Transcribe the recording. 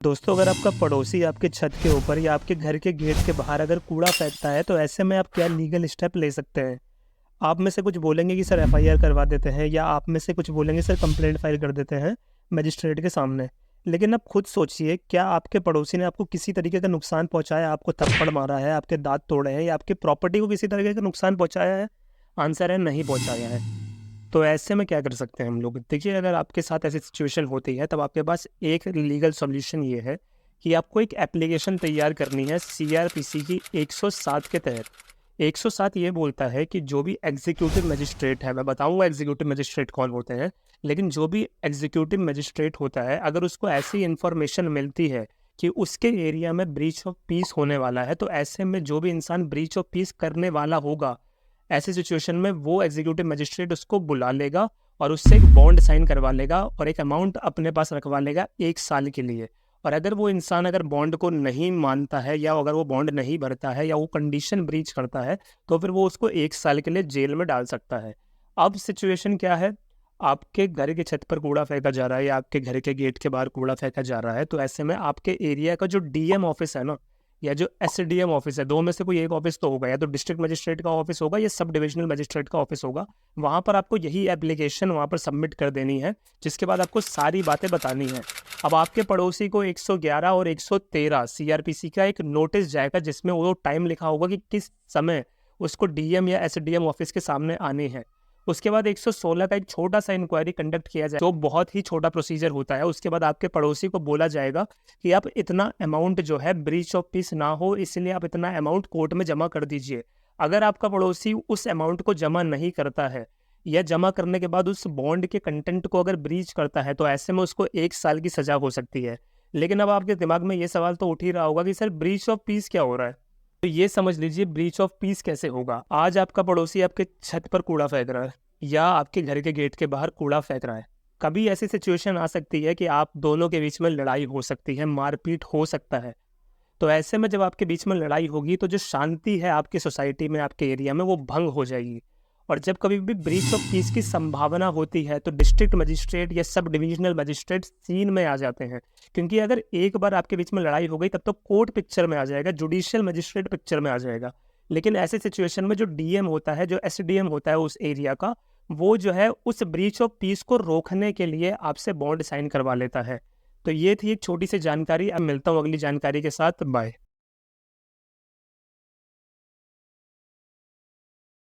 दोस्तों, अगर आपका पड़ोसी आपके छत के ऊपर या आपके घर के गेट के बाहर अगर कूड़ा फेंकता है तो ऐसे में आप क्या लीगल स्टेप ले सकते हैं? आप में से कुछ बोलेंगे कि सर एफआईआर करवा देते हैं, या आप में से कुछ बोलेंगे सर कंप्लेंट फाइल कर देते हैं मजिस्ट्रेट के सामने। लेकिन आप खुद सोचिए, क्या आपके पड़ोसी ने आपको किसी तरीके का नुकसान पहुंचाया, आपको थप्पड़ मारा है, आपके दांत तोड़े हैं, या आपकी प्रॉपर्टी को किसी तरीके का नुकसान पहुंचाया है? आंसर है नहीं पहुंचाया है। तो ऐसे में क्या कर सकते हैं हम लोग? देखिए, अगर आपके साथ ऐसी सिचुएशन होती है तब आपके पास एक लीगल सॉल्यूशन ये है कि आपको एक एप्लीकेशन तैयार करनी है सीआरपीसी की 107 के तहत। 107 ये बोलता है कि जो भी एग्जीक्यूटिव मजिस्ट्रेट है, मैं बताऊंगा एग्जीक्यूटिव मजिस्ट्रेट कौन होते हैं, लेकिन जो भी एग्जीक्यूटिव मजिस्ट्रेट होता है, अगर उसको ऐसी इन्फॉर्मेशन मिलती है कि उसके एरिया में ब्रीच ऑफ पीस होने वाला है, तो ऐसे में जो भी इंसान ब्रीच ऑफ पीस करने वाला होगा, ऐसी सिचुएशन में वो एग्जीक्यूटिव मजिस्ट्रेट उसको बुला लेगा और उससे एक बॉन्ड साइन करवा लेगा और एक अमाउंट अपने पास रखवा लेगा 1 साल के लिए। और अगर वो इंसान अगर बॉन्ड को नहीं मानता है, या अगर वो बॉन्ड नहीं भरता है, या वो कंडीशन ब्रीच करता है, तो फिर वो उसको 1 साल के लिए जेल में डाल सकता है। अब सिचुएशन क्या है? आपके घर की छत पर कूड़ा फेंका जा रहा है या आपके घर के गेट के बाहर कूड़ा फेंका जा रहा है, तो ऐसे में आपके एरिया का जो डीएम ऑफिस है ना, या जो एसडीएम ऑफिस है, दो में से कोई एक ऑफिस तो होगा, या तो डिस्ट्रिक्ट मजिस्ट्रेट का ऑफिस होगा या सब डिविजनल मजिस्ट्रेट का ऑफिस होगा। वहां पर आपको यही एप्लीकेशन वहां पर सबमिट कर देनी है, जिसके बाद आपको सारी बातें बतानी है। अब आपके पड़ोसी को 111 और 113 सीआरपीसी का एक नोटिस जाएगा, जिसमें वो टाइम लिखा होगा कि किस समय उसको डीएम या एसडीएम ऑफिस के सामने आने हैं। उसके बाद 116 का एक छोटा सा इंक्वायरी कंडक्ट किया जाए, जो बहुत ही छोटा प्रोसीजर होता है। उसके बाद आपके पड़ोसी को बोला जाएगा कि आप इतना अमाउंट जो है ब्रीच ऑफ पीस ना हो, इसलिए आप इतना अमाउंट कोर्ट में जमा कर दीजिए। अगर आपका पड़ोसी उस अमाउंट को जमा नहीं करता है, या जमा करने के बाद उस बॉन्ड के कंटेंट को अगर ब्रीच करता है, तो ऐसे में उसको 1 साल की सजा हो सकती है। लेकिन अब आपके दिमाग में ये सवाल तो उठ ही रहा होगा कि सर ब्रीच ऑफ पीस क्या हो रहा है? तो ये समझ लीजिए ब्रीच ऑफ पीस कैसे होगा। आज आपका पड़ोसी आपके छत पर कूड़ा फेंक रहा है या आपके घर के गेट के बाहर कूड़ा फेंक रहा है। कभी ऐसी सिचुएशन आ सकती है कि आप दोनों के बीच में लड़ाई हो सकती है, मारपीट हो सकता है। तो ऐसे में जब आपके बीच में लड़ाई होगी, तो जो शांति है आपकी सोसाइटी में, आपके एरिया में, वो भंग हो जाएगी। और जब कभी भी ब्रीच ऑफ पीस की संभावना होती है, तो डिस्ट्रिक्ट मजिस्ट्रेट या सब डिविजनल मजिस्ट्रेट सीन में आ जाते हैं। क्योंकि अगर एक बार आपके बीच में लड़ाई हो गई, तब तो कोर्ट पिक्चर में आ जाएगा, जुडिशियल मजिस्ट्रेट पिक्चर में आ जाएगा। लेकिन ऐसे सिचुएशन में जो डीएम होता है, जो एसडीएम होता है उस एरिया का, वो जो है उस ब्रीच ऑफ पीस को रोकने के लिए आपसे बॉन्ड साइन करवा लेता है। तो ये थी एक छोटी सी जानकारी। अब मिलता हूँ अगली जानकारी के साथ। बाय।